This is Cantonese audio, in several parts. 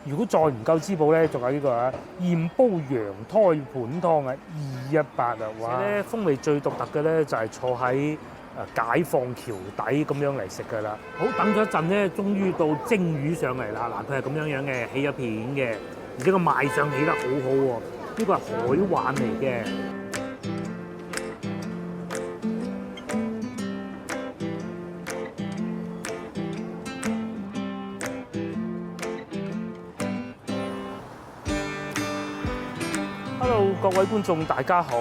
如果再唔夠滋補咧，仲有呢個啊鹽煲羊胎盤湯啊，218啊！哇！咧風味最獨特嘅咧就係坐喺解放橋底咁樣嚟食㗎啦。好，等咗一陣咧，終於到蒸魚上嚟啦。嗱，佢係咁樣嘅，起咗片嘅，而且個賣相起得好好喎。呢個係海碗嚟嘅。Hello， 各位觀眾大家好，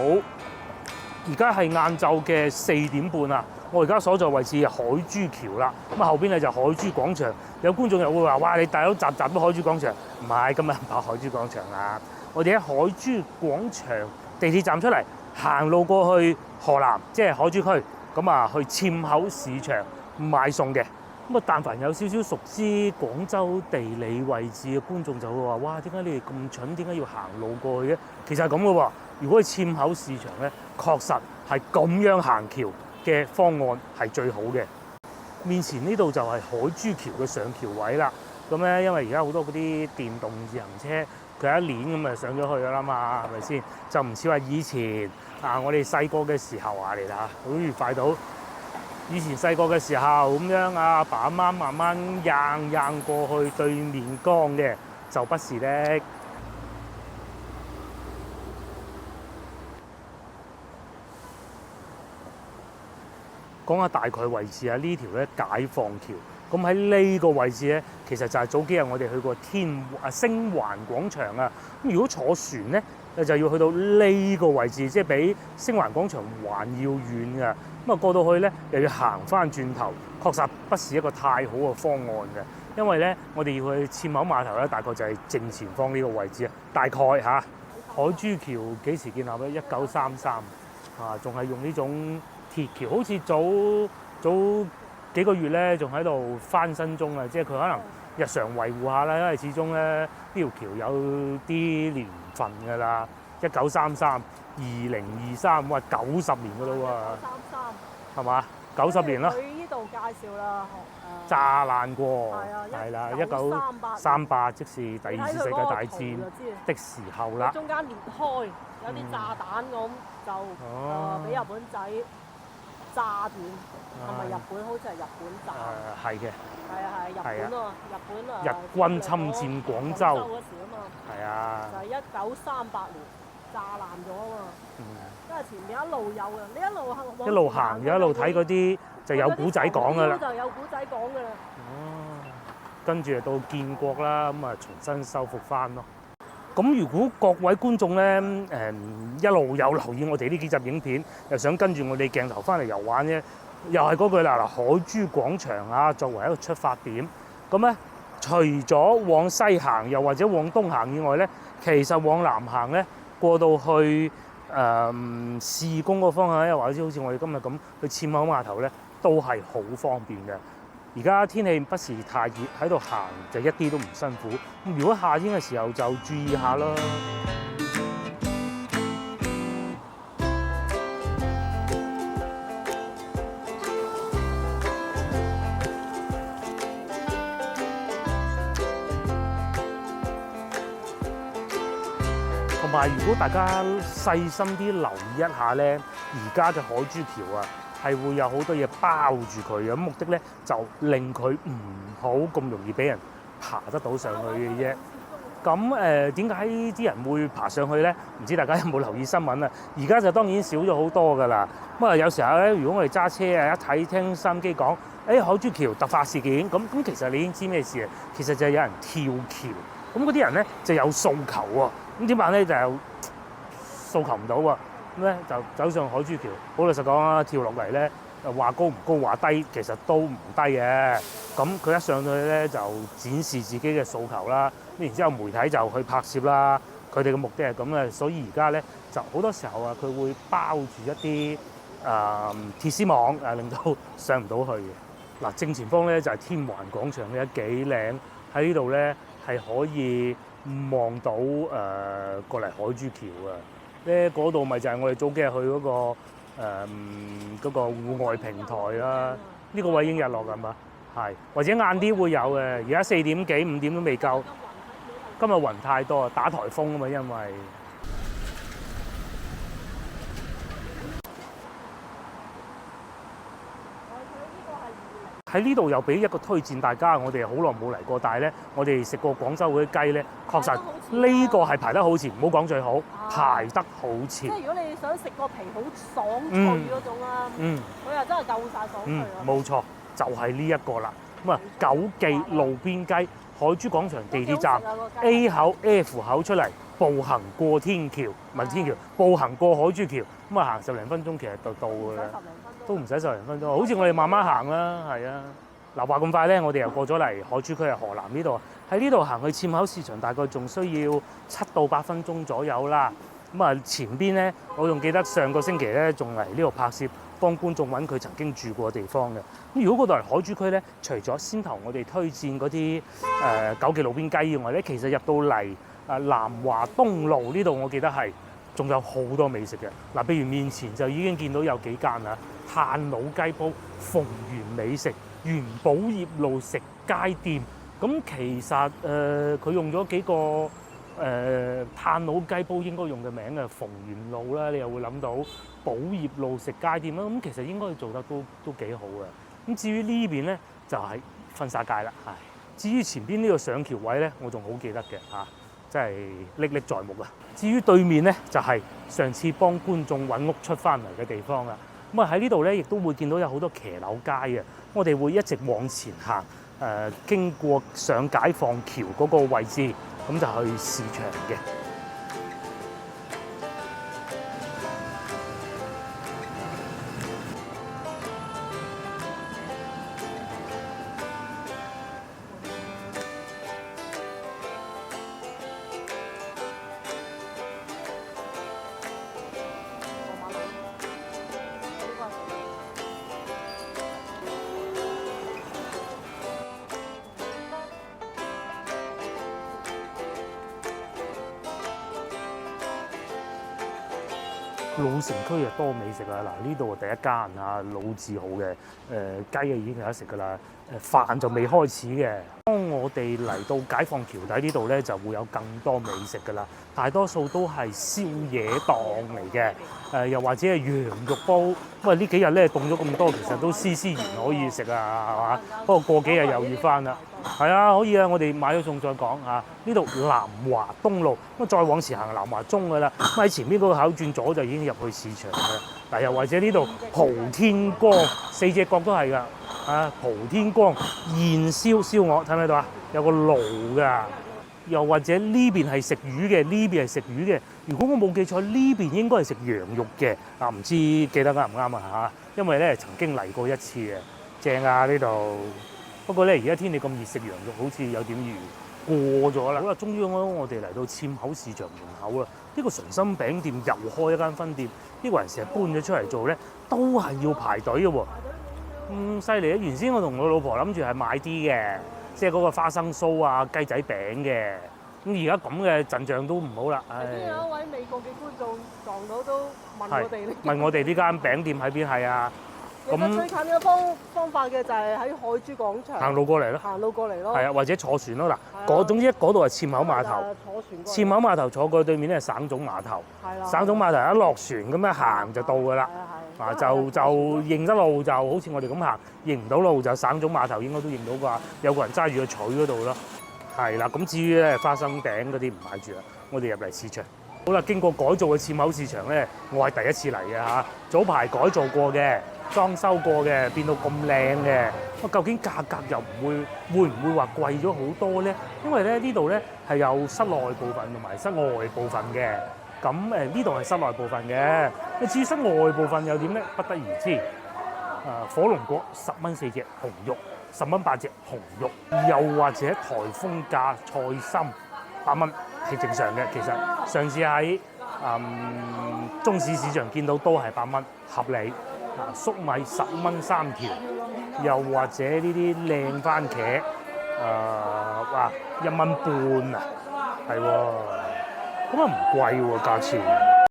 而家係晏晝嘅4點半啦。我而家所在位置係海珠橋啦，咁後邊咧就海珠廣場。有觀眾又會話：哇，你大佬集集都海珠廣場？唔係，今日唔跑海珠廣場啦。我哋喺海珠廣場地鐵站出嚟，行路過去河南，即係海珠區，咁啊去硤口市場買餸嘅。咁啊，但凡有少少熟知廣州地理位置嘅觀眾就會話：哇，點解你哋咁蠢？點解要行路過去嘅？其實係咁嘅喎。如果去硤口市場咧，確實係咁樣行橋嘅方案係最好嘅。面前呢度就係海珠橋嘅上橋位啦。咁咧，因為而家好多嗰啲電動自行車，佢一鏈咁啊上咗去㗎啦嘛，係咪先？就唔似話以前我哋細個嘅時候嚟啦，好易快到。以前細個嘅時候咁樣阿爸阿媽慢慢硬過去對面江嘅，就不是咧。講下大概位置啊，呢條咧解放橋，咁喺呢個位置咧，其實就係早幾日我哋去過星環廣場啊。咁如果坐船咧，就要去到呢個位置，即係比星環廣場還要遠㗎。咁啊過到去咧，又要行翻轉頭，確實不是一個太好嘅方案嘅。因為咧，我哋要去硤口碼頭咧，大概就係正前方呢個位置啊。大概嚇，海珠橋幾時建立咧？1933仲係用呢種鐵橋，好似早幾個月咧，仲喺度翻新中啊！即係佢可能日常維護下啦，因為始終咧呢條橋有啲年份㗎啦。1933、2023，哇，90年㗎啦喎，係嘛？90年啦。佢呢度介紹啦，炸爛過，係啦，1938，即是第二次世界大戰的時候啦。中間裂開，有啲炸彈咁就俾日本仔炸斷，係咪日本？好似係日本炸。係嘅。係日本啊，日軍侵佔廣州嗰時啊嘛。係啊。就係1938年炸爛咗啊嘛。因為前面一路有嘅，你一路行一路睇嗰啲就有古仔講㗎啦。就有古仔講㗎啦。跟住就到建國啦，咁啊重新修復翻咯。咁如果各位觀眾咧一路有留意我哋呢幾集影片，又想跟住我哋鏡頭翻嚟遊玩啫，又係嗰句啦，海珠廣場作為一個出發點，咁咧除咗往西行，又或者往東行以外咧，其實往南行咧，過到去市工個方向咧，又或者好似我哋今日咁去硤口碼頭咧，都係好方便嘅。而家天氣不是太熱，喺度行就一啲都唔辛苦。咁如果夏天嘅時候就注意下啦。同埋，如果大家細心啲留意一下咧，而家嘅海珠橋係會有好多嘢包住佢嘅，目的咧就令佢唔好咁容易俾人爬得到上去嘅啫。咁點解啲人會爬上去咧？唔知大家有冇留意新聞啊？而家就當然少咗好多㗎啦。咁啊，有時候咧，如果我哋揸車一睇聽收音機講，海珠橋突發事件，咁其實你已經知咩事啊？其實就係有人跳橋，咁嗰啲人咧就有訴求喎。咁點辦咧？就訴求唔到喎。咁咧就走上海珠橋，好老實講啊，跳落嚟咧，話高唔高，話低其實都唔低嘅。咁佢一上到去咧，就展示自己嘅訴求啦。咁然之後媒體就去拍攝啦。佢哋嘅目的係咁嘅，所以而家咧就好多時候佢會包住一啲鐵絲網令到上唔到去嘅。嗱，正前方咧就係天環廣場嘅幾靚，喺呢度咧係可以望到過嚟海珠橋啊。咧嗰度咪就係我哋早幾日去嗰個戶外平台啦。呢個位已經日落㗎嘛？係，或者晏啲會有嘅。而家4點幾5點都未夠。今日雲太多，打颱風啊嘛，因為喺呢度又俾一個推薦大家，我哋好耐冇嚟過，但係咧，我哋食過廣州嗰啲雞咧，確實呢個係排得好前，唔好講最好，排得好前。即係如果你想食個皮好爽脆嗰種啦，佢又真係夠晒爽脆咯。冇錯，就係呢一個啦。咁啊，九記路邊雞，海珠廣場地鐵站 A 口 F 口出嚟，步行過天橋，唔係天橋，步行過海珠橋，咁啊行10零分鐘其實就到㗎啦。都唔使10零分鐘，好似我哋慢慢行啦，係啊。嗱話咁快咧，我哋又過咗嚟海珠區嘅河南呢度，喺呢度行去堑口市場大概仲需要7到8分鐘左右啦。咁啊前邊咧，我仲記得上個星期咧仲嚟呢度拍攝，幫觀眾揾佢曾經住過嘅地方嘅。咁如果嗰度係海珠區咧，除咗先頭我哋推薦嗰啲九記路邊雞以外咧，其實入到嚟南華東路呢度，我記得係仲有好多美食嘅。嗱，譬如面前就已經見到有幾間啦。炭佬雞煲、逢源美食、元寶業路食街店，咁其實佢用咗幾個炭佬雞煲應該用嘅名嘅逢源路啦，你又會諗到寶業路食街店啦，咁其實應該做得都幾好嘅。咁至於呢邊咧就係婚紗街啦，係。至於前邊呢個上橋位咧，我仲好記得嘅嚇，真係歷歷在目啊。至於對面咧就係上次幫觀眾揾屋出翻嚟嘅地方啦。咁啊喺呢度咧，亦都會見到有好多騎樓街嘅。我哋會一直往前行，經過上解放橋嗰個位置，咁就去市場嘅。老城區啊多美食啊！嗱呢度第一間啊老字號嘅雞啊已經有得食㗎啦，飯就未開始嘅。當我哋嚟到解放橋底呢度咧，就會有更多美食㗎啦。大多數都係宵夜檔嚟嘅，又或者係羊肉煲。因為呢幾日咧凍咗咁多，其實都絲絲然可以食啊，係嘛？不過過幾日又要翻啦。係啊，可以啊，我哋買咗餸再講啊。呢度南華東路，咁再往前行南華中㗎啦。咁喺前邊嗰個口轉左就已經入去市場㗎。嗱，又或者呢度蒲天光4隻角都係㗎。啊，蒲天光燃燒燒鵝，睇唔睇到啊？有個爐㗎。又或者呢邊係食魚嘅，呢邊係食魚嘅。如果我冇記錯，呢邊應該係食羊肉嘅。啊，唔知記得啱唔啱啊嚇？因為咧曾經嚟過一次嘅，正啊呢度。不過咧而家天氣咁熱，食羊肉好似有點預過咗啦。好啦，終於我哋嚟到堑口市場門口啦。呢個純心餅店又開一間分店，呢個人成日搬咗出嚟做咧，都係要排隊嘅喎。咁犀利啊！原先我同我老婆諗住係買啲嘅。即係嗰個花生酥啊、雞仔餅嘅，咁而家咁嘅陣仗都唔好啦。有一位美國嘅觀眾撞到都問我哋，問我哋呢間餅店喺邊係啊？其實最近嘅方法嘅就係喺海珠廣場行路過嚟咯，行路過嚟咯。係啊，或者坐船咯嗱。總之嗰度係堑口碼頭，堑口碼頭坐過去對面咧係省總碼頭。係啦。省總碼頭一落船咁樣行就到㗎啦。啊，就認得路就好似我哋咁行，認唔到路就省總碼頭應該都認到啩，有個人揸住個錘嗰度咯。係啦，咁至於咧花生餅嗰啲唔買住啦，我哋入嚟市場。好啦，經過改造嘅堑口市場咧，我係第一次嚟嘅嚇，早排改造過嘅，裝修過嘅，變到咁靚嘅。究竟價格又會唔會話貴咗好多咧？因為咧呢度咧係有室內部分同埋室外部分嘅。咁呢度係室內部分嘅，至於室外部分又點咧？不得而知。火龍果10蚊4隻紅肉，10蚊8隻紅肉，又或者颱風價菜心8蚊係正常嘅。其實上次喺中市市場見到都係8蚊，合理。粟米10蚊3條，又或者呢啲靚番茄1蚊半啊，係喎。咁啊唔貴喎價錢。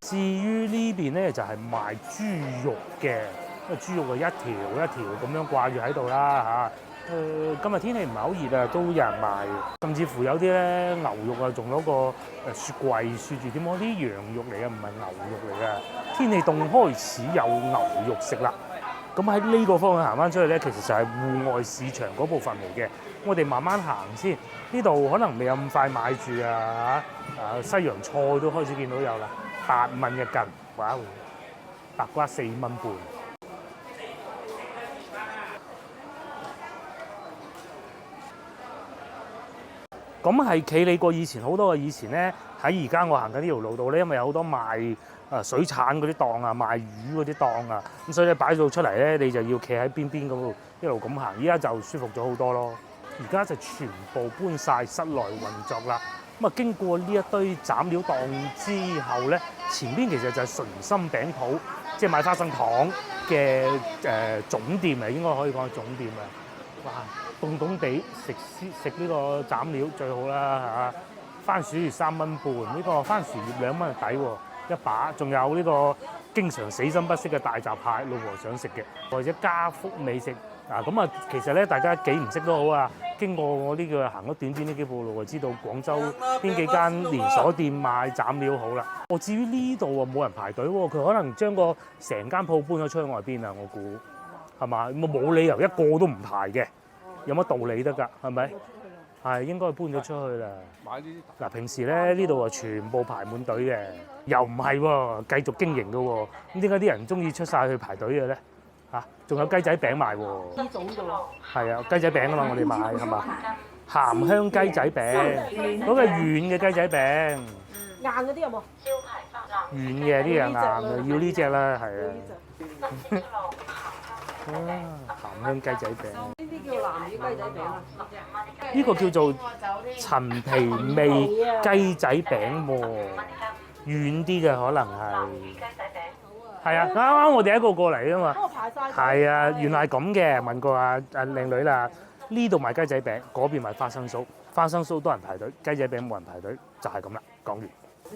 至於呢邊咧就係賣豬肉嘅，因為豬肉係一條一條咁樣掛住喺度啦嚇。今日天氣唔係好熱啊，都有人賣，甚至乎有啲咧牛肉啊，仲攞個雪櫃雪住，點講啲羊肉嚟嘅，唔係牛肉嚟嘅。天氣凍開始有牛肉食啦。咁喺呢個方向行翻出去咧，其實就係戶外市場嗰部分嚟嘅。我哋慢慢行先，呢度可能未有咁快買住啊！西洋菜都開始見到有啦，8蚊一斤，哇！白瓜4蚊半。咁係企理過以前好多嘅以前咧，喺而家我行緊呢條路度咧，因為有好多賣水產嗰啲檔啊，賣魚嗰啲檔啊，咁所以咧擺到出嚟咧，你就要企喺邊邊嗰度一路咁行。依家就舒服咗好多咯。而家就全部搬晒室內運作啦。咁啊，經過呢一堆斬料檔之後咧，前邊其實就係純心餅鋪，即係賣花生糖嘅總店啊，應該可以講係總店啊。哇！凍凍地食呢個斬料最好啦嚇，番薯葉3蚊半，呢個番薯葉2蚊抵喎一把，仲有呢個經常死心不息嘅大閘蟹，老婆想食嘅，或者家福美食啊咁啊，其實咧大家幾唔識都好啊，經過我呢個行咗短短呢幾步路就知道廣州邊幾間連鎖店賣斬料好啦。我至於呢度啊冇人排隊喎，佢可能將個成間鋪搬咗出去外邊啊，我估係嘛？冇理由一個都唔排嘅。有乜道理得㗎？係咪？係應該搬咗出去啦。嗱，平時咧呢度啊全部排滿隊嘅，又唔係喎，繼續經營嘅喎。咁點解啲人中意出晒去排隊嘅咧？嚇，仲有雞仔餅賣喎。呢種㗎喎。係啊，雞仔餅啊嘛，我哋買係嘛？鹹香雞仔餅，嗰個軟嘅雞仔餅。硬嗰啲有冇？軟嘅啲人硬嘅，要呢只啦，係啊。鹹香雞仔餅，呢啲叫南乳雞仔餅啊！呢個叫做陳皮味雞仔餅喎，軟啲嘅可能係。係啊，啱啱我哋一個過嚟啊嘛。係啊，原來係咁嘅。問過阿靚女啦，呢度賣雞仔餅，嗰邊賣花生酥。花生酥多人排隊，雞仔餅冇人排隊，就係咁啦。講完。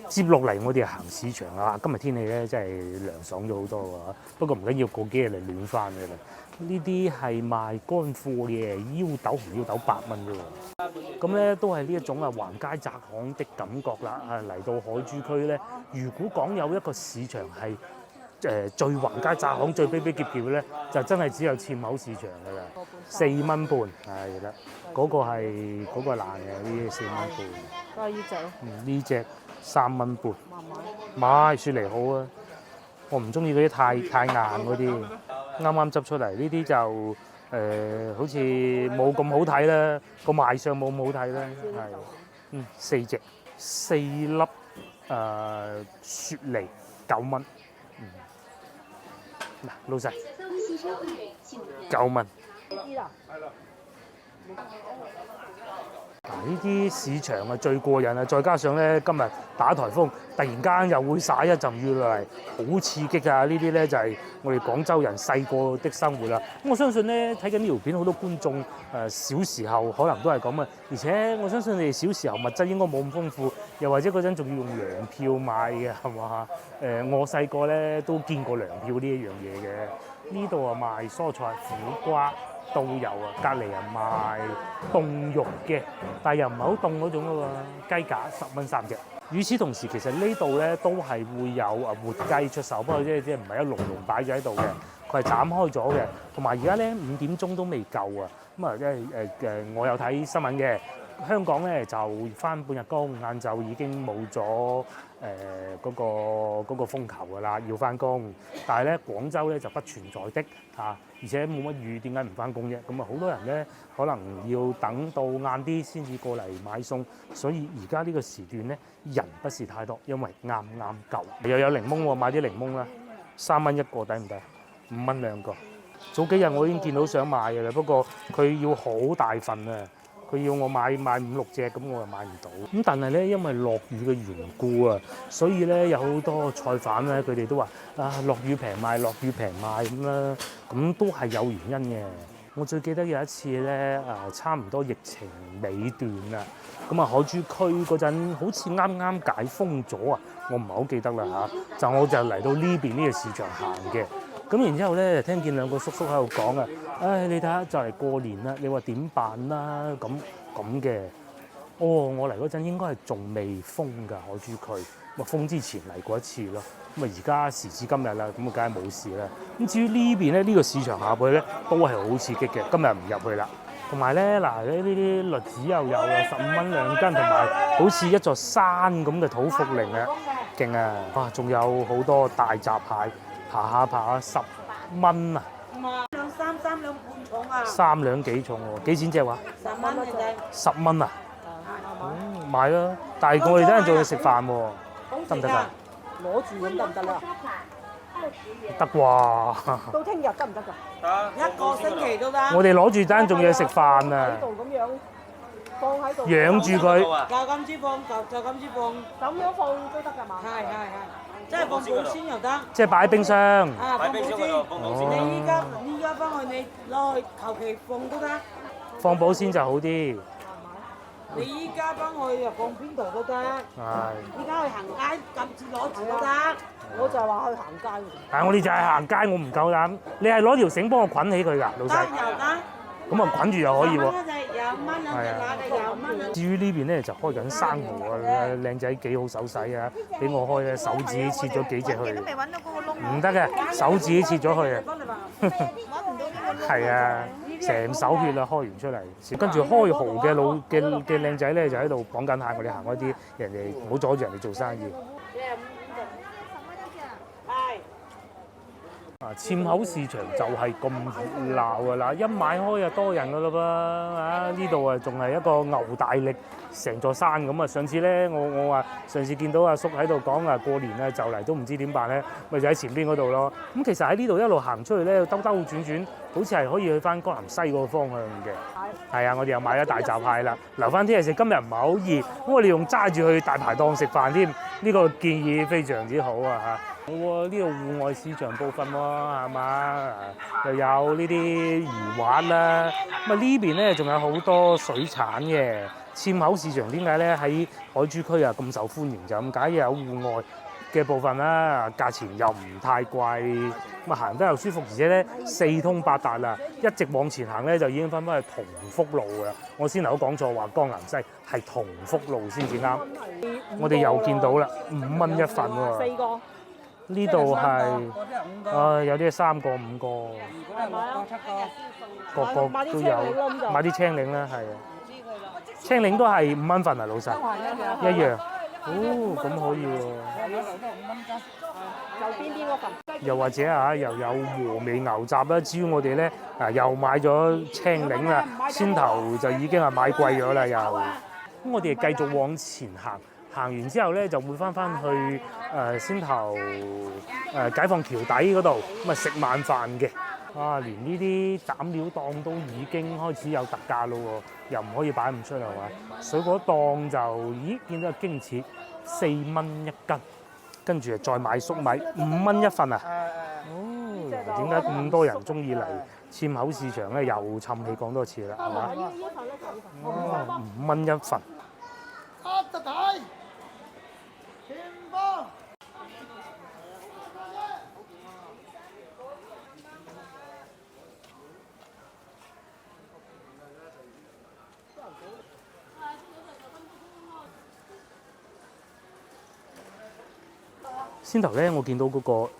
接落嚟我哋行市場啊！今日天氣咧真係涼爽咗好多喎，不過唔緊要，過幾日嚟暖翻嘅啦。呢啲係賣乾貨嘅，腰豆紅腰豆8蚊啫喎。咁咧都係呢一種啊橫街窄巷的感覺啦。嚟到海珠區咧，如果講有一個市場係最橫街窄巷、最逼逼夾夾嘅咧，就真係只有纖口市場㗎啦。4蚊半係啦，嗰個係爛嘅，呢4蚊半。都係呢隻。呢隻3蚊半。買雪梨好啊！我唔中意嗰啲太硬嗰啲，啱啱執出嚟呢啲就好似冇咁好睇啦，個賣相冇咁好睇啦，係4隻4粒雪梨9蚊，嗱老細9蚊。呢啲市場啊最過癮啊！再加上咧今日打颱風，突然間又會灑一陣雨落嚟，好刺激啊！呢啲咧就係我哋廣州人細個的生活啦。咁我相信咧睇緊呢條片好多觀眾小時候可能都係咁啊，而且我相信你哋小時候物質應該冇咁豐富，又或者嗰陣仲要用糧票買嘅係嘛？我細個咧都見過糧票呢一樣嘢嘅。呢度啊賣蔬菜苦瓜。都有啊，隔離人賣凍肉嘅，但係又唔係好凍嗰種咯喎，雞架10蚊3隻。與此同時，其實呢度咧都係會有活雞出售，不過即係唔係一籠籠擺咗喺度嘅，佢係斬開咗嘅。同埋而家咧5點鐘都未夠啊，咁啊即係我有睇新聞嘅。香港咧就翻半日工，晏晝已經冇咗嗰個風球㗎啦，要翻工。但係咧廣州咧就不存在的嚇，而且冇乜雨，點解唔翻工啫？咁啊好多人咧可能要等到晏啲先至過嚟買餸，所以而家呢個時段咧人不是太多，因為啱啱夠。又有檸檬喎，買啲檸檬啦，3蚊一個抵唔抵？5蚊2個。早幾日我已經見到想買㗎啦，不過佢要好大份啊。佢要我買5、6隻，咁我又買唔到。咁但係咧，因為落雨嘅緣故啊，所以咧有好多菜販咧，佢哋都話落雨平賣，落雨平賣咁啦。咁都係有原因嘅。我最記得有一次咧，差唔多疫情尾段啦。咁啊，海珠區嗰陣好似啱啱解封咗啊，我唔係好記得啦嚇。我就嚟到呢邊呢個市場行嘅。咁然之後咧，聽見兩個叔叔喺度講啊，唉，你睇下就嚟過年啦，你話點辦啦？咁嘅。哦，我嚟嗰陣應該係仲未封㗎海珠區，咁封之前嚟過一次咯。咁啊而家時至今日啦，咁啊梗係冇事啦。咁至於呢邊咧，呢個市場下去咧都係好刺激嘅。今日唔入去啦。同埋咧嗱，呢啲栗子又有啊，15蚊2斤，同埋好似一座山咁嘅土茯苓啊，勁啊！哇，仲有好多大閘蟹，爬下10蚊啊！兩三兩半重啊，3兩幾重喎？幾錢隻話？10蚊嚟嘅。 10蚊啊！買啦，但係我哋等陣仲要食飯喎，得唔得㗎？攞住咁得唔得啦？得啩？到聽日得唔得㗎？一個星期都得。我哋攞住單仲要食飯啊喺！度咁樣放喺度，養住佢，就咁支放，就咁支放。咁樣放都得㗎嘛？係，即係放保鮮又得。即係擺喺冰箱。啊，放保鮮。哦你依家翻去你攞去求其放都得。放保鮮就好啲。你依家翻去又放邊度都得。係。依家去行街，撳住攞住都得。我就係話去行街。但係我哋就係行街，我唔夠膽。你係攞條繩幫我捆起佢㗎，老細。得又得。咁啊捆住又可以喎。10蚊一隻，20蚊兩隻乸嘅20蚊。至於呢邊咧就開緊生蠔啊，靚仔幾好手勢啊，俾我開啊，手指切咗幾隻去。唔得嘅，手指切咗去啊。係啊，成手血啦，開完出嚟。跟住開蠔嘅靚仔咧就喺度講緊下我哋行開啲，人哋唔好阻住人哋做生意。啊，硤口市場就係咁熱鬧㗎啦，一買開就多人㗎啦噃，啊呢度啊仲係一個牛大力成座山咁啊！上次咧我話上次見到阿叔喺度講啊，過年啊就嚟都唔知點辦咧，咪就喺前邊嗰度咯。咁其實喺呢度一路行出去咧，兜兜轉轉，好似係可以去翻江南西嗰個方向嘅。係啊，我哋又買咗大閘蟹啦，留翻啲嘢食。今日唔係好熱，咁我哋用揸住去大排檔食飯添，呢個建議非常之好啊嚇！好喎，呢度戶外市場部分喎，係嘛？又有呢啲魚滑啦。咁啊呢邊咧仲有好多水產嘅。硤口市場點解咧喺海珠區啊咁受歡迎就咁解？有戶外嘅部分啦，價錢又唔太貴，咁啊行得又舒服，而且咧4通8達啦，一直往前行咧就已經翻返去同福路㗎啦。我先頭講錯話，江南西係同福路先至啱。我哋又見到啦，5蚊一份喎。4個。呢度係，有啲係3個5個，個都有，買啲青檸啦，係啊，青檸都係5蚊份啊，老細，一樣，哦，咁可以喎。就邊嗰份？又或者啊，又有和味牛雜啦，至於我哋咧又買咗青檸啦，先頭就已經係買貴咗啦又。咁我哋繼續往前行。行完之後咧，就會翻去先頭解放橋底嗰度，咁啊食晚飯嘅。啊，連呢啲斬料檔都已經開始有特價咯喎，又唔可以擺唔出係嘛？水果檔就見到係矜持4蚊1斤，跟住再買粟米5蚊一份啊！哦，點解咁多人中意嚟硤口市場咧？又氹氣講多次啦，係嘛？5蚊一份。先頭咧，我見到嗰個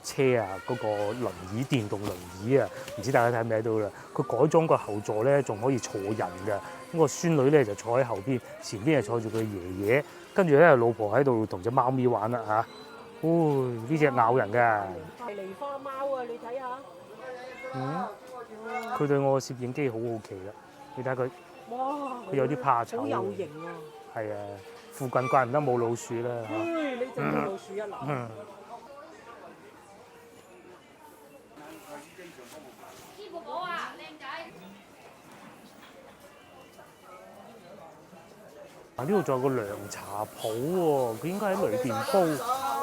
車啊，嗰個輪椅電動輪椅啊，唔知大家睇唔睇到啦？佢改裝個後座咧，仲可以坐人㗎。咁個孫女咧就坐喺後邊，前邊係坐住佢爺爺，跟住咧老婆喺度同隻貓咪玩啦嚇。哦，呢隻咬人㗎。係狸花貓啊！你睇下。佢對我嘅攝影機好好奇啦。你睇佢。哇！佢有啲怕醜。好有型啊！係啊，附近怪唔得冇老鼠啦嚇。呢隻叫老鼠一流。師傅好啊，靚仔。呢度仲有個涼茶鋪喎，佢應該喺裏邊煲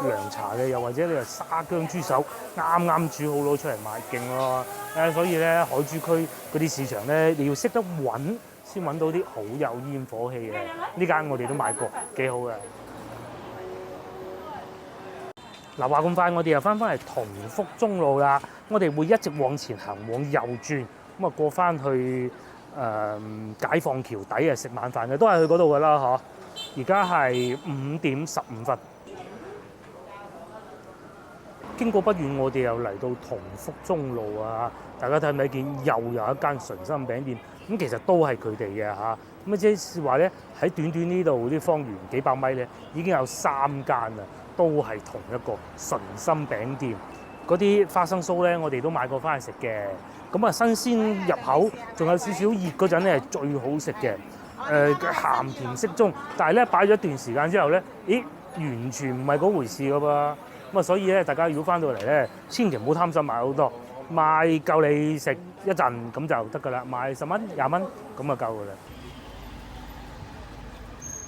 涼茶嘅，又或者你係沙姜豬手啱啱煮好攞出嚟賣，勁喎！所以咧海珠區嗰啲市場咧，你要識得揾先揾到啲好有煙火氣嘅。呢間我哋都買過，幾好嘅。嗱，話咁快，我哋又翻嚟同福中路啦。我哋會一直往前行，往右轉，咁啊過翻去解放橋底啊食晚飯嘅，都係去嗰度㗎啦嗬。而家係5:15。經過不遠，我哋又嚟到同福中路啊！大家睇唔睇見又有一間純心餅店？咁其實都係佢哋嘅嚇。咁即係話咧，喺短短呢度啲方圓幾百米咧，已經有3間啦，都係同一個純心餅店。嗰啲花生酥咧，我哋都買過翻去食嘅。咁啊，新鮮入口，仲有少少熱嗰陣咧，係最好食嘅。鹹甜適中，但係咧擺咗一段時間之後咧，咦，完全唔係嗰回事㗎噃。咁啊，所以咧，大家如果翻到嚟咧，千祈唔好貪心買好多，買夠你食一陣咁就得㗎啦。買10蚊、20蚊咁就夠㗎啦。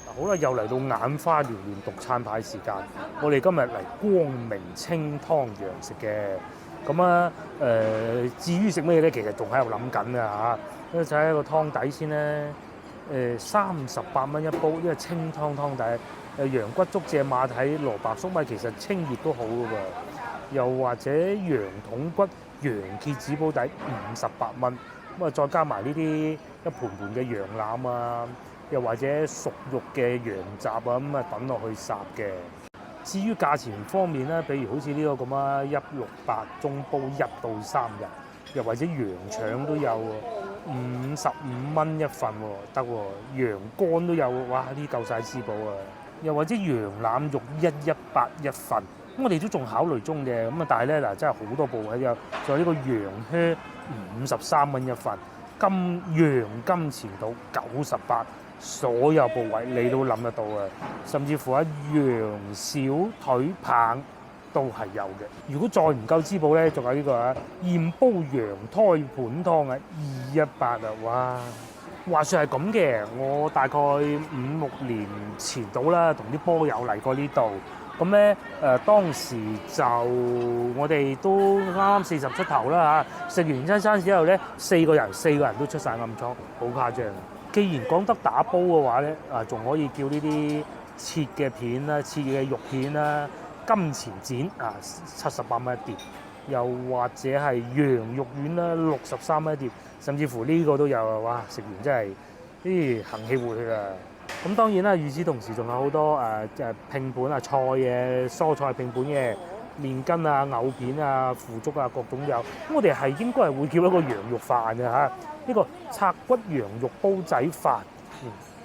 好啦，又嚟到眼花繚亂讀餐牌時間。我哋今日嚟光明清湯羊食嘅。咁啊，至於食咩咧，其實仲喺度諗緊啊嚇。睇下個湯底先咧。38蚊一煲，因為清湯湯底。羊骨竹蔗馬蹄蘿蔔粟米其實清熱都好㗎喎，又或者羊筒骨羊蝎子煲底58蚊，咁啊再加埋呢啲一盤盤嘅羊腩啊，又或者熟肉嘅羊雜啊，咁啊等落去烚嘅。至於價錢方面咧，比如好似呢個咁啊，168中煲1到3日，又或者羊腸都有喎，55蚊一份喎，得喎，羊肝都有喎，哇！呢夠晒滋補啊！又或者羊腩肉118一份，咁我哋都仲考慮中嘅，咁啊但係咧嗱真係好多部位有，仲有呢個羊靴53蚊一份，羊金錢肚98，所有部位你都諗得到啊！甚至乎啊羊小腿棒都係有嘅。如果再唔夠滋補咧，仲有呢個啊鹽煲羊胎盤湯啊218啊，哇！話說係咁嘅，我大概5、6年前到啦，同啲波友嚟過呢度。咁咧當時就我哋都啱啱40出頭啦嚇。食完餐之後咧，4個人都出晒暗瘡，好誇張。既然講得打煲嘅話咧，仲可以叫呢啲切嘅片啦、切嘅肉片啦、金錢剪78蚊一碟，又或者係羊肉丸啦63蚊一碟。甚至乎呢個都有啊！哇，食完真係啲行氣活血啊！咁當然啦，與此同時仲有好多拼盤啊、菜嘅蔬菜拼盤嘅麵筋啊、藕片啊、腐竹啊，各種有。咁我哋係應該係會叫一個羊肉飯嘅嚇，呢個拆骨羊肉煲仔飯，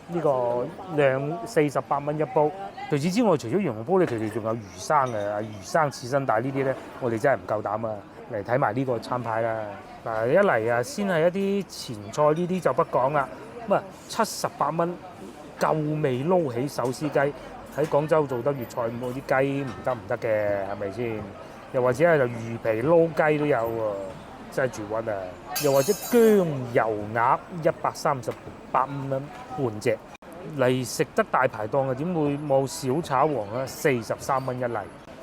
呢個48蚊一煲。除此之外，除咗羊肉煲咧，其實仲有魚生嘅，魚生刺身，但係呢啲咧，我哋真係唔夠膽啊！嚟睇埋呢個餐牌啦。嗱，一嚟啊，先係一啲前菜，呢啲就不講啦。咁啊，78蚊夠味撈起手撕雞，喺廣州做得粵菜冇啲雞唔得嘅，係咪先？又或者係就魚皮撈雞都有喎，真係絕屈啊！又或者薑油鴨138蚊半隻，嚟食得大排檔嘅點會冇小炒王啊？43蚊一例。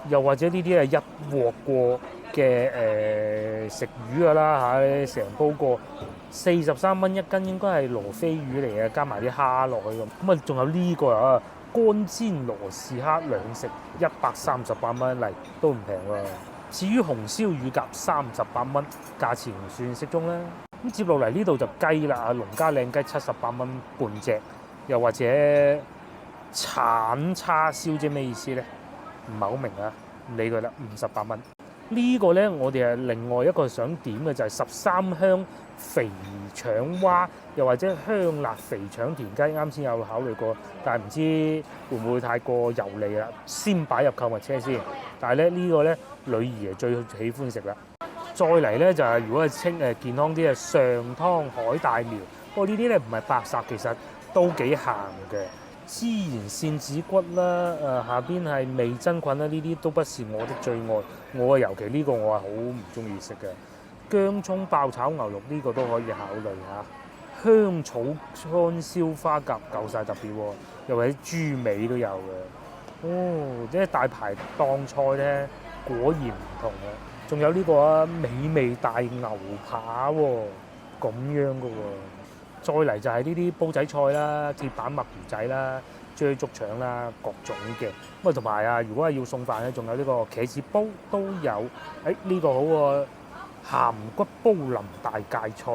又或者呢啲係一鑊過嘅食魚㗎啦嚇，成煲過43蚊一斤，應該係羅非魚嚟嘅，加埋啲蝦落去咁。咁啊，仲有呢個啊，乾煎羅氏蝦兩食138蚊一例，都唔平喎。至於紅燒乳鴿38蚊，價錢唔算適中啦。咁接落嚟呢度就雞啦，農家靚雞78蚊半隻，又或者橙叉燒，即係咩意思咧？唔係好明啊，唔理佢啦，58蚊。呢個咧，我哋係另外一個想點嘅就係13香肥腸蛙，又或者香辣肥腸田雞。啱先有考慮過，但係唔知會唔會太過油膩啦，先擺入購物車先。但係咧呢個咧，女兒係最喜歡食啦。再嚟咧就係如果係健康啲嘅上湯海帶苗，不過呢啲咧唔係白烚，其實都幾鹹嘅。孜然扇子骨啦，下邊係味噌菌啦，呢啲都不是我的最愛。我尤其呢個我係好唔中意食嘅。薑葱爆炒牛肉呢個都可以考慮嚇。香草乾燒花甲夠晒特別喎，又或者豬尾都有嘅。哦，即係大排檔菜咧，果然唔同嘅。仲有呢個啊，美味大牛扒喎，咁樣嘅喎。再嚟就係呢啲煲仔菜啦、鐵板墨魚仔啦、啫竹腸啦，各種嘅。咁啊同埋啊，如果係要送飯咧，仲有呢個茄子煲都有。呢個好喎，鹹骨煲林大芥菜，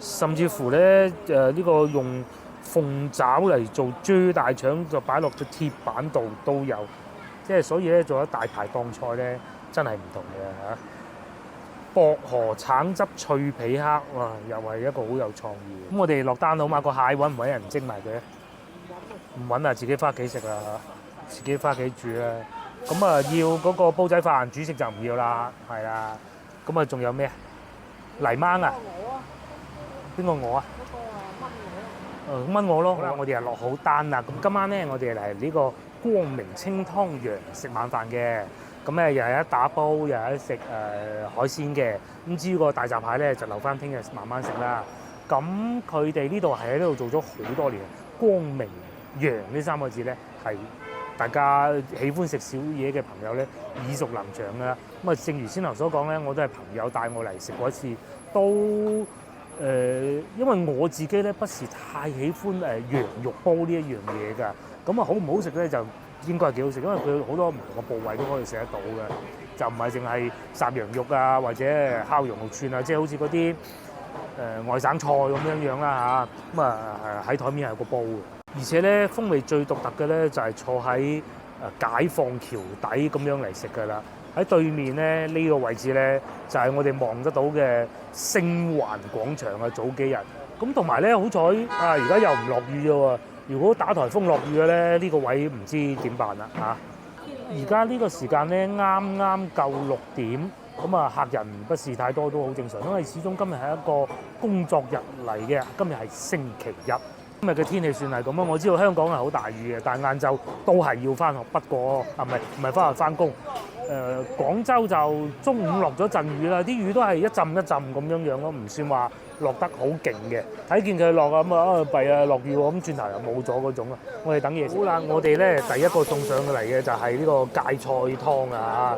甚至乎咧呢個用鳳爪嚟做豬大腸，就擺落個鐵板度都有，即係所以咧做一大排檔菜咧真係唔同嘅嚇。薄荷橙汁脆皮蝦，哇！又係一個好有創意。咁我哋落單好嘛？個蟹揾唔揾人蒸埋佢？唔揾啊，自己翻屋企食啦嚇，自己翻屋企煮啦。咁啊，要嗰個煲仔飯主食就唔要啦，係啦。咁啊，仲有咩？泥鯭啊？邊個鵝啊？燜鵝咯。好啦，我哋又落好單啦。咁今晚咧，我哋嚟呢個光明清湯羊食晚飯嘅。咁咧又係一打煲，又係一食海鮮嘅。咁至於個大閘蟹咧，就留翻聽日慢慢食啦。咁佢哋呢度係喺呢度做咗好多年。光明羊呢3個字咧，係大家喜歡食小嘢嘅朋友咧耳熟能詳㗎啦。咁啊，正如先頭所講咧，我都係朋友帶我嚟食過一次，都因為我自己咧不是太喜歡羊肉煲呢一樣嘢㗎。咁啊，好唔好食咧就應該係幾好食，因為佢好多唔同嘅部位都可以食得到嘅，就唔係淨係烚羊肉啊，或者烤羊肉串啊，即係好似嗰啲外省菜咁樣啦嚇。咁啊喺台面係個煲嘅，而且咧風味最獨特嘅咧就係坐喺解放橋底咁樣嚟食㗎啦。喺對面咧呢個位置咧就係我哋望得到嘅星環廣場啊，早幾日。咁同埋咧好彩啊，而家又唔落雨啫喎。如果打颱風落雨嘅咧，呢個位唔知點辦啦嚇！而家呢個時間咧啱啱夠6點，咁啊客人不是太多都好正常，因為始終今日係一個工作日嚟嘅，今日係星期一。今日嘅天氣算係咁啊！我知道香港係好大雨嘅，但係晏晝都係要翻學。不過唔係翻學翻工。廣州就中午落咗陣雨啦，啲雨都係一陣一陣咁樣樣咯，唔算話落得好勁嘅。睇見佢落咁啊，弊啊落雨喎，咁轉頭又冇咗嗰種啊。我哋等嘢食。好啦，我哋咧第一個送上嚟嘅就係呢個芥菜湯啊！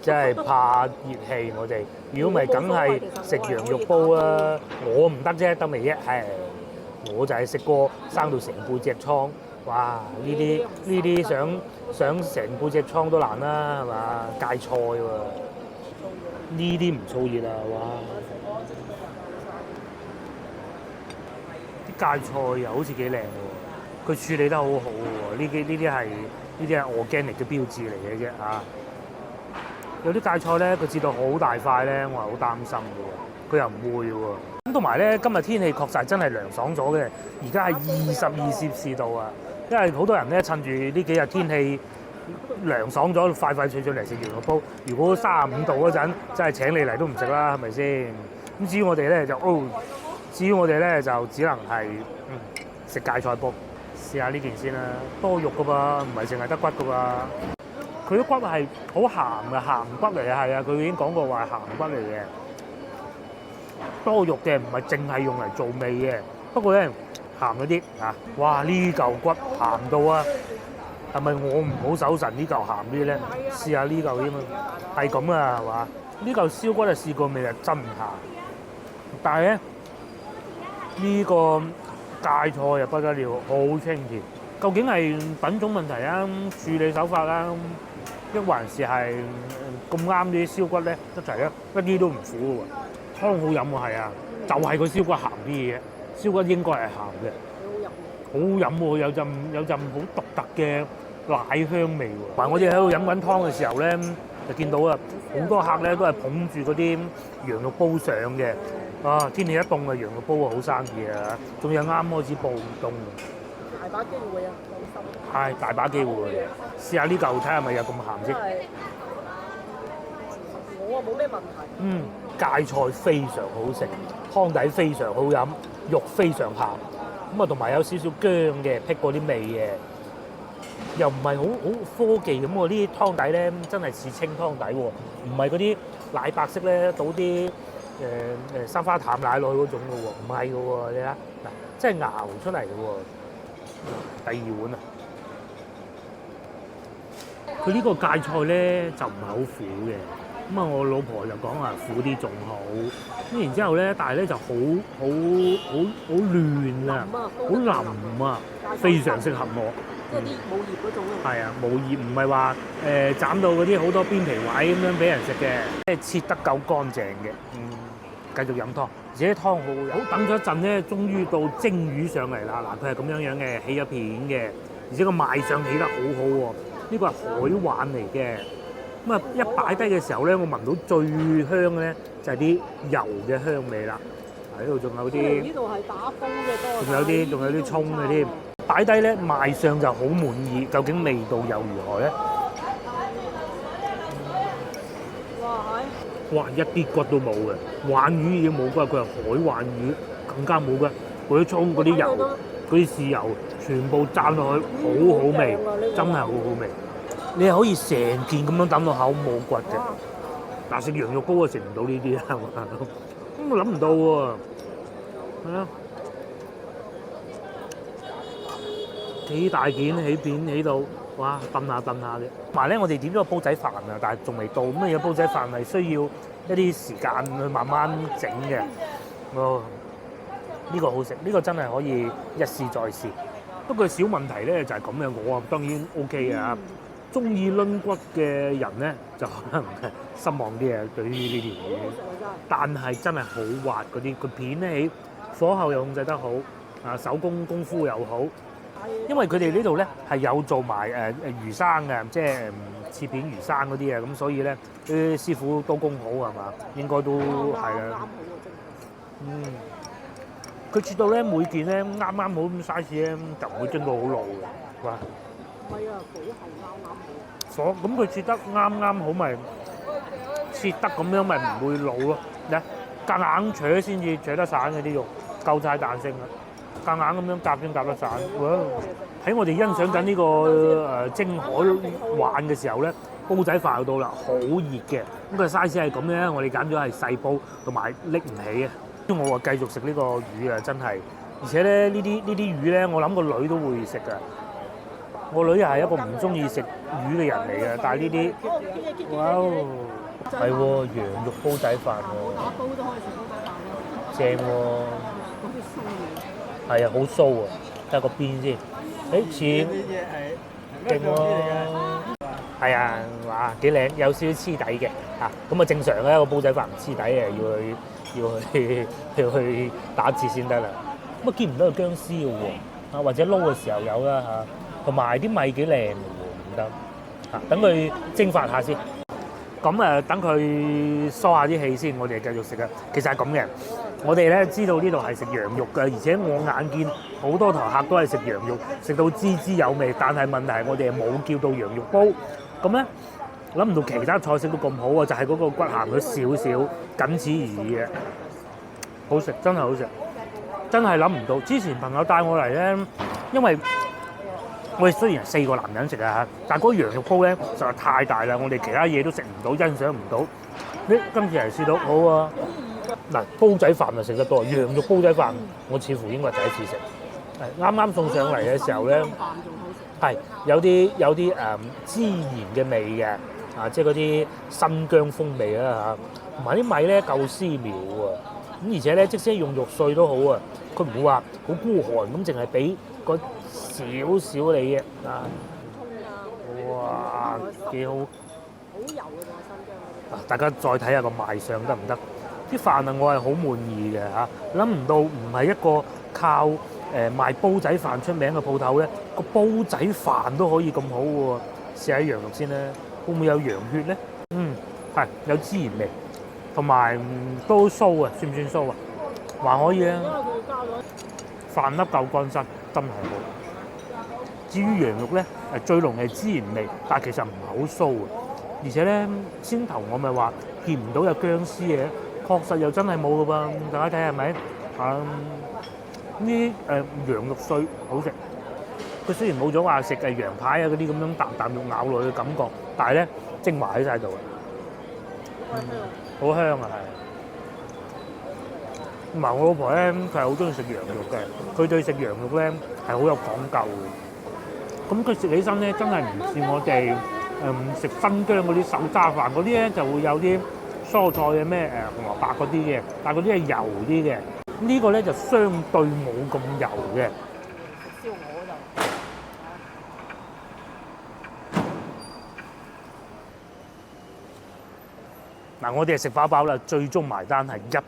真係怕熱氣我哋。如果唔係，梗係食羊肉煲啊！我唔得啫，得未啫？係，我就係食過生到成背脊瘡。哇！呢啲想成背脊瘡都難啦，係嘛？芥菜喎，呢啲唔燥熱啊！哇！啲芥菜又好似幾靚喎，佢處理得好好喎。呢啲係organic嘅標誌嚟嘅啫嚇。有啲芥菜咧，佢切到好大塊咧，我係好擔心嘅喎。佢又唔會喎。咁同埋咧，今日天氣確實真係涼爽咗嘅。而家係22攝氏度啊！因為好多人咧趁住呢幾日天氣涼爽咗，快脆嚟食羊肉煲。如果35度嗰陣，真係請你嚟都唔食啦，係咪先？咁至於我哋咧就只能係食芥菜煲。試下呢件先啦，多肉噶噃，唔係淨係得骨噶噃。佢啲骨係好鹹嘅，鹹骨嚟嘅，係啊，佢已經講過話係鹹骨嚟嘅。多肉嘅，唔係淨係用嚟做味嘅。不過咧，鹹嗰啲啊，哇！呢嚿骨鹹到啊，係咪我唔好手神呢嚿鹹啲咧？試下呢嚿添啊，係咁啊，係嘛？呢嚿燒骨就試過未啊？真鹹，但係咧呢個芥菜又不得了，好清甜。究竟係品種問題啊，處理手法啦，一還是係咁啱啲燒骨咧一齊咧，一啲都唔苦嘅喎，湯好飲喎，係啊，就係個燒骨鹹啲嘢。燒骨應該係鹹嘅，好飲喎，有陣好獨特嘅奶香味喎。同埋我哋喺度飲緊湯嘅時候咧，就見到啊，好多客咧都係捧住嗰啲羊肉煲上嘅。啊，天氣一凍啊，羊肉煲啊好生意啊，仲有啱開始暴凍。大把機會啊，放心。係大把機會，試下呢嚿睇下咪有咁鹹先。我啊冇咩問題。芥菜非常好食，湯底非常好飲，肉非常鹹，咁啊同埋有少少薑嘅，辟過啲味嘅，又唔係好科技咁喎。呢啲湯底咧真係似清湯底喎，唔係嗰啲奶白色咧倒啲三花淡奶落去嗰種嘅喎，唔係嘅喎，你睇嗱，真係熬出嚟嘅喎。第二碗啊，佢呢個芥菜咧就唔係好苦嘅。咁啊，我老婆就講話苦啲仲好，咁然之後咧，但係咧就好嫩啊，好腍啊，非常適合我。即係啲冇葉嗰種啊。係啊，冇葉唔係話斬到嗰啲好多邊皮位咁樣俾人食嘅，即係切得夠乾淨嘅。繼續飲湯，而且湯好好飲。好，等咗一陣咧，終於到蒸魚上嚟啦。嗱，佢係咁樣樣嘅，起咗片嘅，而且個賣相起得好好喎。呢個係海碗嚟嘅。咁啊，一擺低嘅時候咧，我聞到最香嘅咧就係啲油嘅香味啦。喺度仲有啲，呢度係打風嘅多。仲有啲葱嘅添。擺低咧，賣相就好滿意。究竟味道又如何咧？哇！一啲骨都冇嘅，鯇魚已經冇骨，佢係海鯇魚，更加冇嘅。嗰啲葱、嗰啲油、嗰啲豉油，全部蘸落去，好好味，真係好好味。你係可以成件咁樣抌落口冇骨嘅。嗱，食羊肉煲啊，食唔到呢啲啦，咁我諗唔到喎。係啊，幾大件起片起到。哇！燉下嘅，同埋咧，我哋點咗個煲仔飯啊，但係仲未到。咁嘅煲仔飯係需要一啲時間去慢慢整嘅。哦，呢個好食，呢個真係可以一試再試。不過小問題咧就係咁樣，我啊當然 OK 啊。中意攆骨嘅人咧就可能失望啲啊，對於呢條魚。但係真係好滑嗰啲，個片咧火候又控制得好，啊手工功夫又好。因為佢哋呢度咧係有做埋魚生嘅，即係切片魚生嗰啲啊，咁所以咧啲師傅刀工好係嘛，應該都係啊。佢切到咧每件咧啱啱好咁 size 咧，就唔會蒸到好老嘅。哇！唔係啊，火候啱啱好。火咁佢切得啱啱好，咪切得咁樣咪唔會老咯。咧夾硬扯先至扯得散嘅啲肉，夠晒彈性啦。夾硬咁樣夾先夾得散。喺我哋欣賞緊呢個蒸海鯇嘅時候咧，煲仔飯到啦，好熱嘅。咁個 size 係咁咧，我哋揀咗係細煲，同埋拎唔起啊。我話繼續食呢個魚啊，真係。而且咧呢啲魚咧，我諗個女都會食㗎。我女又係一個唔中意食魚嘅人嚟嘅，但係呢啲，哇係喎，羊肉煲仔飯喎。打煲都可以食煲仔飯咯。正喎。係啊，好酥啊！睇下個邊先。似勁喎。係啊，哇，幾靚，有少少黐底嘅嚇。咁啊正常咧，個煲仔飯唔黐底嘅，要去打字先得啦。咁啊見唔到個薑絲嘅喎，啊或者撈嘅時候有啦嚇。同埋啲米幾靚嘅喎，唔得嚇。等佢蒸發下先。咁等佢疏下啲氣先，我哋繼續食啊。其實係咁嘅。我哋咧知道呢度係食羊肉嘅，而且我眼見好多台客都係食羊肉，食到滋滋有味。但係問題係我哋冇叫到羊肉煲，咁咧諗唔到其他菜式都咁好啊！就係嗰個骨鹹咗少少，僅此而已嘅。好食，真係好食，真係諗唔到。之前朋友帶我嚟咧，因為我哋雖然係4個男人食啊，但係嗰個羊肉煲咧實在太大啦，我哋其他嘢都食唔到，欣賞唔到。今次嚟試到好啊！嗱，煲仔飯就食得多，羊肉煲仔飯我似乎應該係第一次食。啱啱送上嚟嘅時候咧，係有啲孜然嘅味嘅，啊，即係嗰啲新疆風味啦嚇，同埋啲米咧夠絲苗喎。咁而且咧，即使用肉碎都好啊，佢唔會話好孤寒咁，淨係俾個少少你嘅啊。哇，幾好！好油嘅喎，新疆嗰啲。大家再睇下個賣相得唔得？啲飯啊，我係好滿意嘅嚇，諗唔到唔係一個靠賣煲仔飯出名嘅鋪頭咧，個煲仔飯都可以咁好喎。試下羊肉先啦，會唔會有羊血咧？係有孜然味，同埋都酥啊，算唔算酥啊？還可以啊。飯粒夠乾身，真係好。至於羊肉咧，最濃係孜然味，但係其實唔係好酥啊。而且咧，先頭我咪話見唔到有薑絲嘅。確實又真係冇噶噃，大家睇係咪？呢羊肉碎好食，佢雖然冇咗話食羊排啊嗰啲咁樣啖啖肉咬落去嘅感覺，但係咧精華喺晒度，好香啊！係。同埋我老婆咧，佢係好中意食羊肉嘅，佢對食羊肉咧係好有講究嘅。咁佢食起身咧，真係唔似我哋食新疆嗰啲手揸飯嗰啲咧，就會有啲蔬菜嘅咩紅蘿蔔嗰啲嘅，但係嗰啲係油啲嘅。呢個咧就相對冇咁油嘅。燒鵝就嗱，我哋係食飽飽啦，最終埋單係150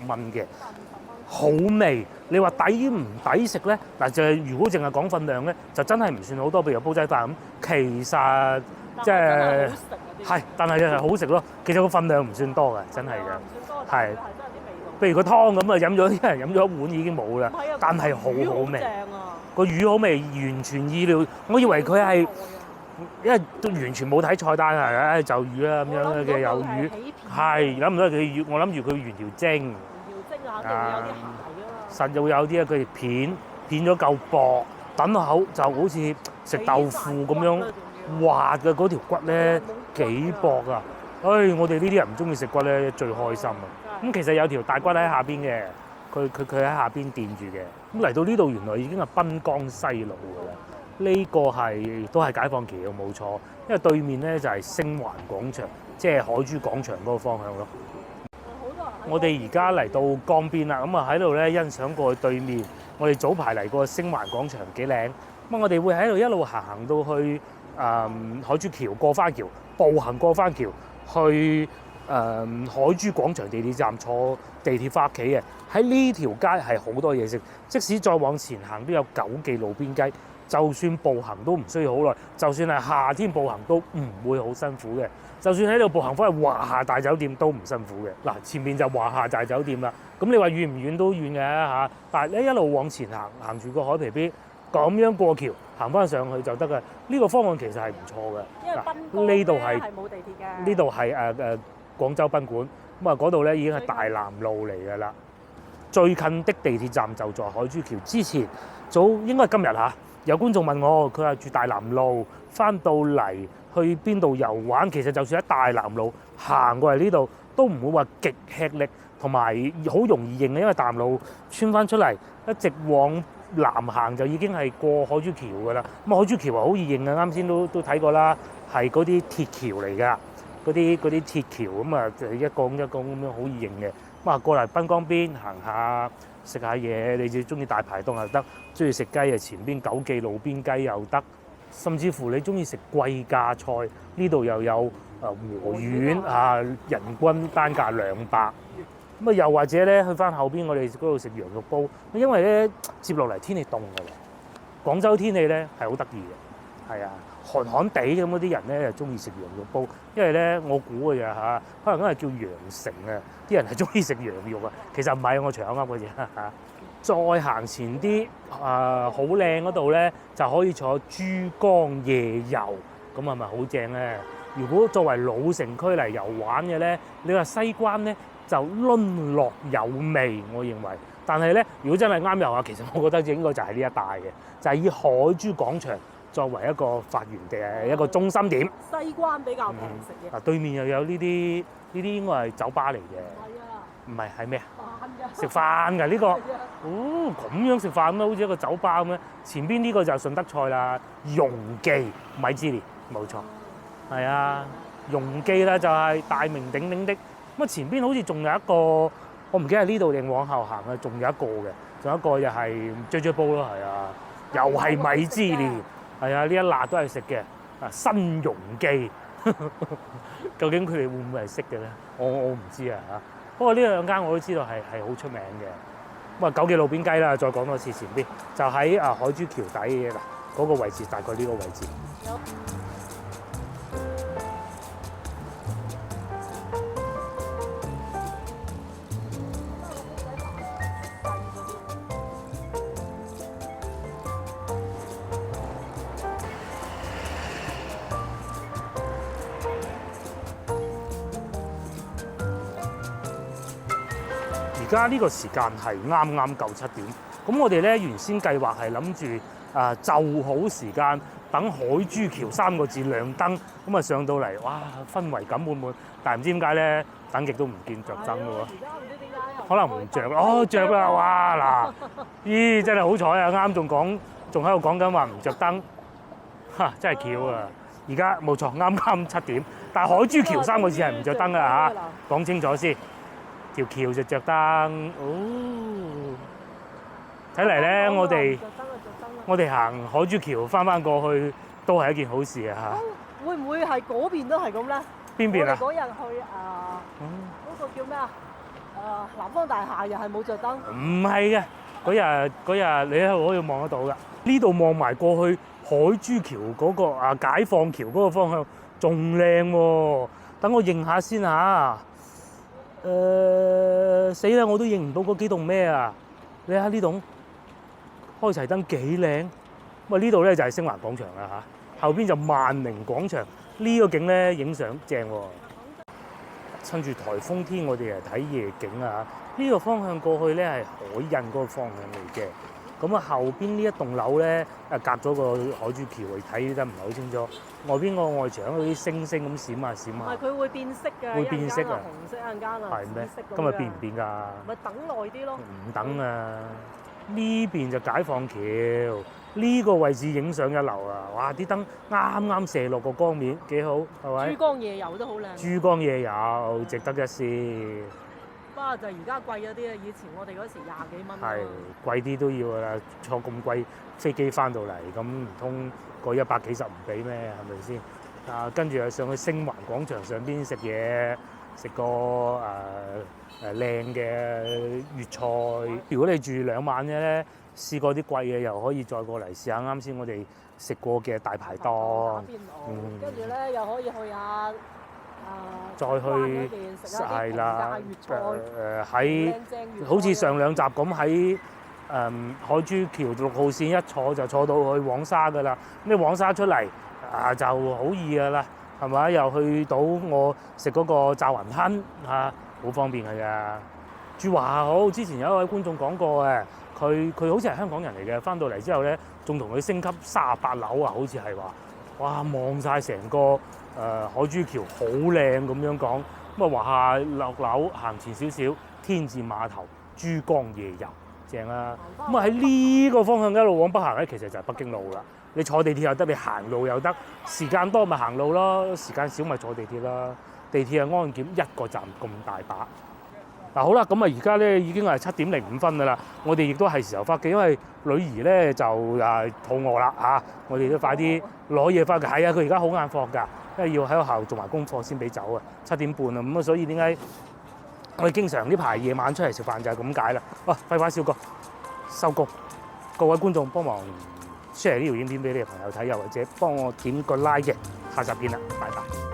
蚊嘅，好味。你話抵唔抵食咧？嗱，就係如果淨係講份量咧，就真係唔算好多。譬如煲仔飯咁，其實即係係，但係係好食咯。其實個份量唔算多嘅，真係嘅，係。譬如個湯咁啊，一人飲咗一碗已經冇啦，但係好好味。個魚好味，完全意料。我以為佢係，因為都完全冇睇菜單係，就魚啦咁樣嘅有魚，係諗唔到佢魚，我諗住佢原條蒸。實會有啲佢片咗夠薄，等口就好似食豆腐咁樣滑嘅嗰條骨咧幾薄啊！我哋呢啲人唔中意食骨咧，最開心啊！咁其實有條大骨喺下邊嘅，佢喺下邊墊住嘅。咁嚟到呢度原來已經係濱江西路㗎啦。呢個都係解放橋冇錯，因為對面咧就係星環廣場，即係海珠廣場嗰個方向咯。我哋而家嚟到江邊啦，咁啊喺度咧欣賞過去對面。我哋早排嚟過星環廣場幾靚，咁我哋會喺度一路行到去海珠橋過翻橋，步行過翻橋去海珠廣場地鐵站坐地鐵翻屋企嘅。喺呢條街係好多嘢食，即使再往前行都有九記路邊雞，就算步行都唔需要好耐，就算係夏天步行都唔會好辛苦嘅。就算喺度步行翻去華夏大酒店都唔辛苦嘅。嗱，前面就華夏大酒店啦。咁你話遠唔遠都遠嘅嚇，但係你一路往前行，行住個海皮邊咁樣過橋，行翻上去就得嘅。呢個方案其實係唔錯嘅。因為濱江呢度係冇地鐵嘅。呢度係廣州賓館，咁啊嗰度咧已經係大南路嚟㗎啦。最近的地鐵站就在海珠橋之前，應該係今日嚇。有觀眾問我，佢話住大南路，翻到嚟去邊度遊玩？其實就算喺大南路行過嚟呢度，都唔會話極吃力，同埋好容易認嘅，因為大南路穿翻出嚟，一直往南行就已經係過海珠橋㗎啦。咁海珠橋啊好易認嘅，啱先都睇過啦，係嗰啲鐵橋嚟㗎，嗰啲鐵橋咁啊，一個咁樣好易認嘅。咁啊過嚟濱江邊行下。食下嘢，你只中意大排檔又得，中意食雞啊前邊九記路邊雞又得，甚至乎你中意食貴價菜，呢度又有和丸啊，人均單價200。咁啊又或者咧去翻後邊我哋嗰度食羊肉煲，因為咧接落嚟天氣凍㗎啦，廣州天氣咧係好得意嘅，係啊寒寒地咁嗰啲人咧就中意食羊肉煲，因為咧我估嘅咋嚇，可能因為叫羊城啊，啲人係中意食羊肉啊，其實唔係我搶噏嘅啫嚇。再行前啲好靚嗰度咧，就可以坐珠江夜遊，咁係咪好正咧？如果作為老城區嚟遊玩嘅咧，你話西關咧就淪落有味，我認為。但係咧，如果真係啱遊啊，其實我覺得應該就係呢一帶嘅，就係以海珠廣場作為一個發源地，一個中心點。西關比較平食嘅。嗱，對面又有呢啲應該係酒吧嚟嘅。係啊。唔係，係咩啊？食飯㗎呢個。哦，咁樣食飯咩？好似一個酒吧咁樣。前邊呢個就順德菜啦，容記米芝蓮，冇錯。係啊，容記啦就係大名鼎鼎的。咁啊前邊好似仲有一個，我唔記得係呢度定往後行啊，仲有一個嘅，仲有一個又係啫啫煲咯，係啊，又係米芝蓮。係啊，呢一辣都係食嘅。啊，新容記，究竟佢哋會唔會係識嘅咧？我唔知啊嚇。不過呢兩間我都知道係好出名嘅。咁啊，九記路邊雞啦，再講多次前邊，就喺海珠橋底嘅嗱嗰個位置，大概呢個位置。而家呢個時間係啱啱夠7點，咁我哋咧原先計劃係諗住就好時間等海珠橋3個字亮燈，咁啊上到嚟，哇氛圍感滿滿，但係唔知點解咧等極都唔見着燈嘅喎。而家唔知點解，可能唔着啦，哦着啦，哇嗱，咦真係好彩啊！啱仲喺度講緊話唔着燈，嚇真係巧啊！而家冇錯，啱啱7點，但係海珠橋3個字係唔着燈㗎嚇，講清楚先。條橋就着燈，哦！睇嚟咧，我哋行海珠橋翻過去都係一件好事啊嚇。會唔會係嗰邊都係咁咧？邊邊啊？我哋嗰日去嗰個叫咩啊？南方大廈又係冇着燈。唔係嘅，嗰日你喺度可以望得到㗎。呢度望埋過去海珠橋嗰個解放橋嗰個方向仲靚喎。等我認下先嚇。死啦！我都認唔到嗰幾棟咩啊？你睇下呢棟開齊燈幾靚。咁啊呢度咧就係星環廣場啦嚇，後邊就萬寧廣場。呢個景咧影相正喎。趁住颱風天，我哋嚟睇夜景啊！呢個方向過去咧係海印嗰個方向嚟嘅。咁啊後邊呢一棟樓咧隔咗個海珠橋，睇得唔係好清楚。外邊個外牆嗰啲星星咁閃下閃下。唔係佢會變色㗎，會變色啊！紅色一陣間啊，係咩？紫色咁今日變唔變㗎？咪等耐啲咯。唔等啊！呢邊就解放橋，呢個位置影相一流啊！哇！啲燈啱啱射落個光面，幾好係咪？珠江夜遊都好靚。珠江夜遊值得一試。不過就而家貴咗啲啊！以前我哋嗰時20幾蚊。係貴啲都要㗎啦，坐咁貴飛機翻到嚟，咁唔通個100幾十唔俾咩？係咪先？跟住又上去星環廣場上邊食嘢，食個靚嘅粵菜。如果你住2晚嘅咧，試過啲貴嘅又可以再過嚟試下啱先我哋食過嘅大排檔。跟住咧又可以去下再去係啦，喺喺好似上2集咁喺海珠橋6號線一坐就坐到去黃沙㗎啦。咁你黃沙出嚟就好易㗎啦，係咪？又去到我食嗰個炸雲吞好方便㗎咋。住華夏好，之前有一位觀眾講過嘅，佢好似係香港人嚟嘅，翻到嚟之後咧，仲同佢升級38樓啊，好似係話，哇望晒成個海珠橋好靚咁樣講。咁啊華夏落樓行前少少，天字碼頭珠江夜遊正啦。咁啊喺呢個方向一路往北行咧，其實就係北京路啦。你坐地鐵又得，你行路又得，時間多咪行路咯，時間少咪坐地鐵啦。地鐵係安檢1個站咁大把。嗱好啦，咁啊而家咧已經係7點05分㗎啦，我哋亦都係時候翻屋企，因為女兒咧就肚餓啦嚇，我哋都快啲攞嘢翻去。係啊，佢而家好眼課㗎，因為要喺學校做埋功課先俾走啊，7點半啊，咁啊所以點解我哋經常呢排夜晚出嚟食飯就係咁解啦。哇，廢話少講，收工，各位觀眾幫忙 share 呢條影片俾你嘅朋友睇，又或者幫我點個 like 嘅，下集見啦，拜拜。